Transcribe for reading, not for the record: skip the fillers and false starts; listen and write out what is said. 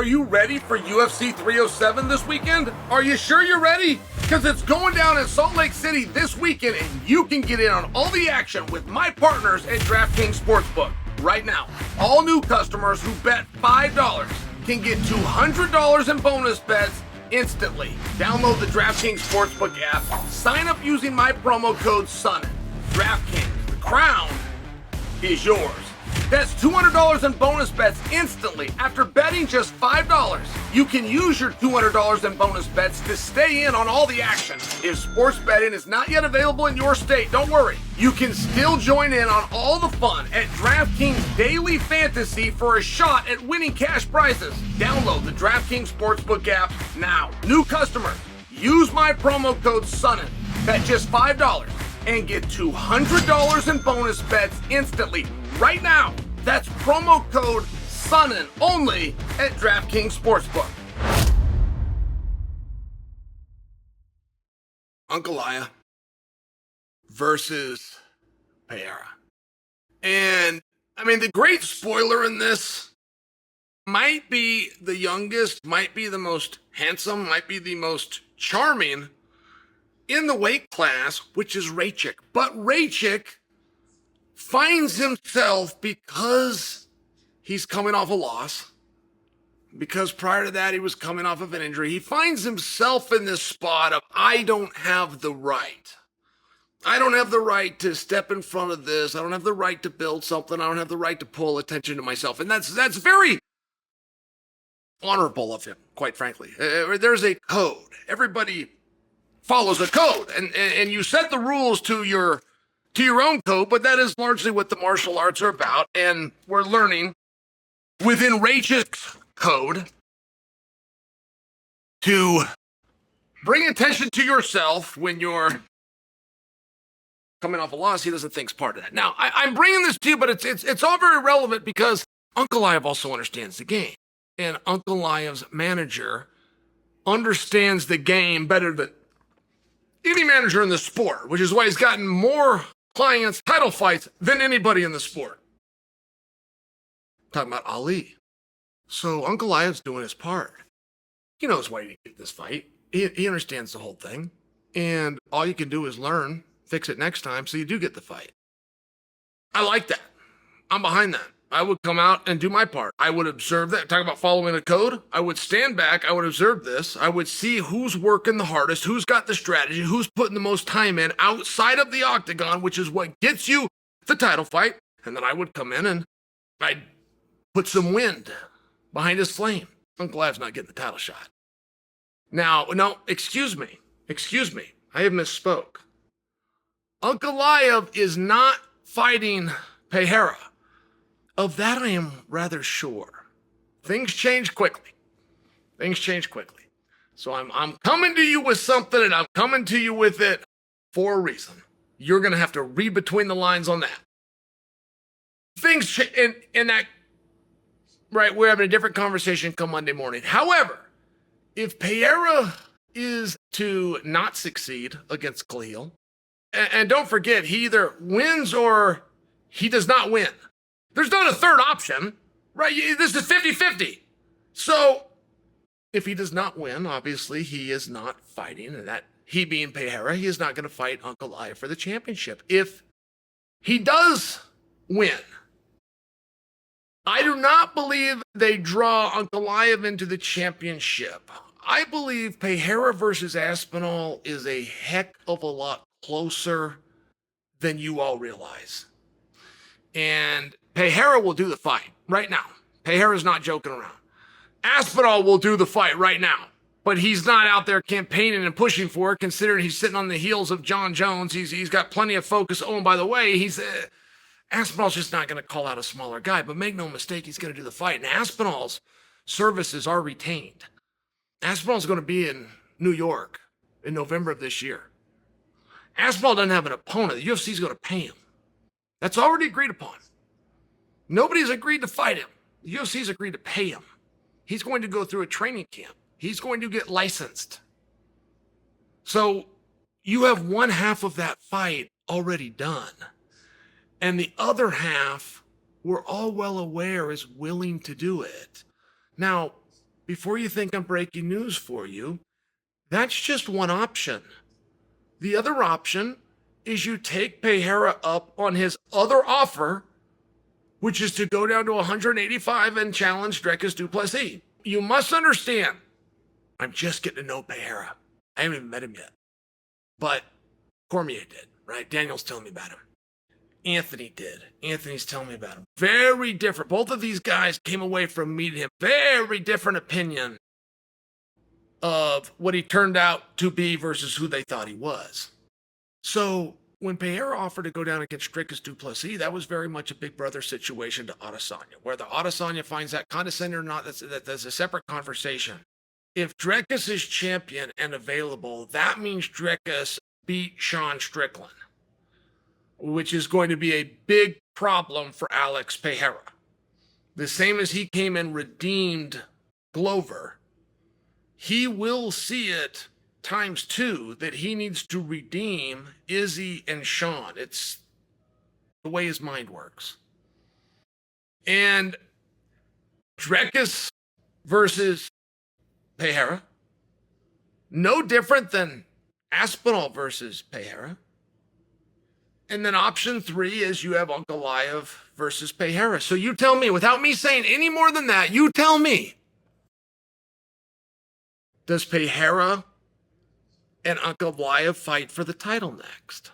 Are you ready for UFC 307 this weekend? Are you sure you're ready? Because it's going down in Salt Lake City this weekend, and you can get in on all the action with my partners at DraftKings Sportsbook. Right now, all new customers who bet $5 can get $200 in bonus bets instantly. Download the DraftKings Sportsbook app, sign up using my promo code SONNEN. DraftKings, the crown is yours. That's $200 in bonus bets instantly after betting just $5. You can use your $200 in bonus bets to stay in on all the action. If sports betting is not yet available in your state, don't worry. You can still join in on all the fun at DraftKings Daily Fantasy for a shot at winning cash prizes. Download the DraftKings Sportsbook app now. New customers, use my promo code SONNEN. Bet just $5 and get $200 in bonus bets instantly. Right now, that's promo code SONNEN only at DraftKings Sportsbook. Ankalaev versus Pereira. And, I mean, the great spoiler in this might be the youngest, might be the most handsome, might be the most charming in the weight class, which is Rakic. But Rakic finds himself, because he's coming off a loss, because prior to that he was coming off of an injury, he finds himself in this spot of, I don't have the right. I don't have the right to step in front of this. I don't have the right to build something. I don't have the right to pull attention to myself. And that's very honorable of him, quite frankly. There's a code. Everybody follows a code, and you set the rules to your own code, but that is largely what the martial arts are about. And we're learning within Rakic's code to bring attention to yourself when you're coming off a loss. He doesn't think's part of that. Now, I'm bringing this to you, but it's all very relevant because Ankalaev also understands the game, and Ankalaev's manager understands the game better than any manager in the sport, which is why he's gotten more clients, title fights, than anybody in the sport. Talking about Ali. So Ankalaev's doing his part. He knows why he didn't get this fight. He understands the whole thing. And all you can do is learn, fix it next time, so you do get the fight. I like that. I'm behind that. I would come out and do my part. I would observe that. Talk about following a code. I would stand back. I would observe this. I would see who's working the hardest, who's got the strategy, who's putting the most time in outside of the octagon, which is what gets you the title fight. And then I would come in and I'd put some wind behind his flame. Ankalaev's not getting the title shot. Now, no, excuse me. I have misspoke. Ankalaev is not fighting Pereira. Of that, I am rather sure. Things change quickly. So I'm coming to you with something, and I'm coming to you with it for a reason. You're going to have to read between the lines on that. Things change in that, right, we're having a different conversation come Monday morning. However, if Pereira is to not succeed against Khalil, and don't forget, he either wins or he does not win. There's not a third option, right? This is 50-50. So if he does not win, obviously he is not fighting, and that he being Pereira, he is not going to fight Ankalaev for the championship. If he does win, I do not believe they draw Ankalaev into the championship. I believe Pereira versus Aspinall is a heck of a lot closer than you all realize. And Pereira will do the fight right now. Pereira's not joking around. Aspinall will do the fight right now, but he's not out there campaigning and pushing for it, considering he's sitting on the heels of Jon Jones. He's got plenty of focus. Oh, and by the way, Aspinall's just not going to call out a smaller guy, but make no mistake, he's going to do the fight. And Aspinall's services are retained. Aspinall's going to be in New York in November of this year. Aspinall doesn't have an opponent. The UFC's going to pay him. That's already agreed upon. Nobody's agreed to fight him. The UFC's agreed to pay him. He's going to go through a training camp. He's going to get licensed. So you have one half of that fight already done. And the other half, we're all well aware, is willing to do it. Now, before you think I'm breaking news for you, that's just one option. The other option is you take Pereira up on his other offer, which is to go down to 185 and challenge Dricus du Plessis. You must understand, I'm just getting to know Pereira. I haven't even met him yet. But Cormier did, right? Daniel's telling me about him. Anthony did. Anthony's telling me about him. Very different. Both of these guys came away from meeting him. Very different opinion of what he turned out to be versus who they thought he was. So when Pereira offered to go down against Dricus du Plessis, that was very much a big brother situation to Adesanya. Whether Adesanya finds that condescending or not, that's a separate conversation. If Dricus is champion and available, that means Dricus beat Sean Strickland, which is going to be a big problem for Alex Pereira. The same as he came and redeemed Glover, he will see it times two that he needs to redeem Izzy and Sean. It's the way his mind works. And Dricus versus Pereira, no different than Aspinall versus Pereira. And then option 3 is you have Ankalaev versus Pereira. So you tell me, without me saying any more than that, you tell me, does Pereira and Ankalaev fight for the title next?